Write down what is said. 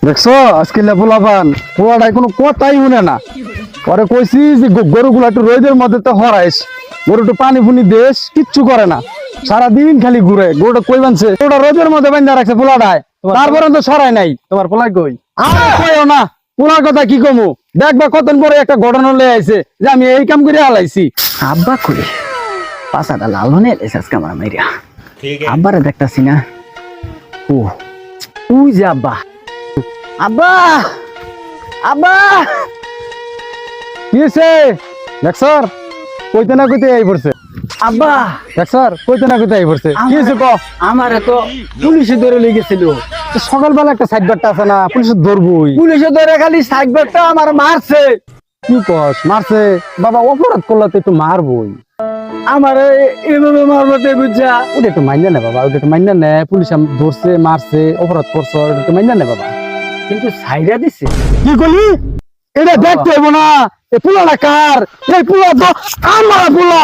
দেখছো আজকে লেপুলাবান পোয়াটাই কোনো কথাই শুনে না। পরে কইছি যে গরুগুলো একটু রোদের মধ্যে তো হরাইস, গরু একটু পানি ফুনি দেশ, কিচ্ছু করে না, সারাদিন খালি ঘুরে। গরুটা কই বানছে, গরুটা রোদের মধ্যে বান্ধা রাখছে পোলাটায়, তারপরে তো সরাই নাই। তোমার পোলাই কই? আর কইও না, পোলার কথা কি কমু, দেখবা কতদিন পরে একটা ঘটনা লয়ে আইছে যে আমি এই কাম করে হালাইছি। আব্বা কই? পাছাটা লাল হনে এসে আজকে আমার মাইরা। আব্বারে দেখতাছি না। ও ওই যে আব্বা। আব্বা আব্বা কি হয়েছে দেখছর? কইতে না কইতে আই পড়ছে। আব্বা দেখছর কইতে না কইতে আই পড়ছে। কি হয়েছে ক? আমারে তো পুলিশে ধরে লই গেছিল। সকালবেলা একটা সাইড বারটা আছে না, পুলিশ ধরবই। পুলিশে ধরে খালি সাইকেলটা আমার মারছে। কি কস মারছে? বাবা অপরাধ করলে তো একটু মারবই। আমারে এভাবে মারবতে বুঝা। ওটা একটু মাইনা নে বাবা, ওটা একটু মাইনা নে। পুলিশ ধরছে মারছে অপরাধ করছো, ওটা একটু মাইনা নে বাবা। কিন্তু সাইডা দিছে। কি করলি? এটা দেখতে হইব না। এই পোলাটা কার? এই পোলা তো আমার পোলা।